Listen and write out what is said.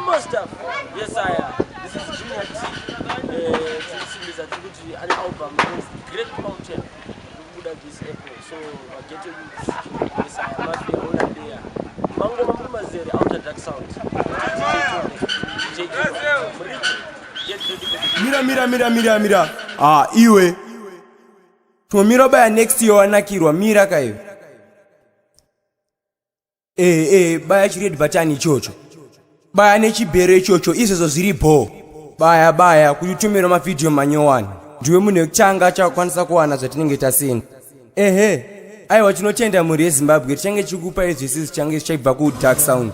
mostaf. Yes, I am. This is Jnr T. An album Great Mountain. This April. So I get to use. Yes, I am. Must be on there. Mango Mamazere out of that sound. Mira. Ah, iwe. Tumira baya next year wanakirwa mira kayo. Baya chiredi batani chocho. Baya nechibere chocho isezo ziripo. Baya kutumira ma video manyowani. Ndiwe mune changa chakwanisa kuwana zvatinenge tasina. Aiwa chinotenda muri yeZimbabwe change chikupa izvisi change chaibva ku Dark Sound.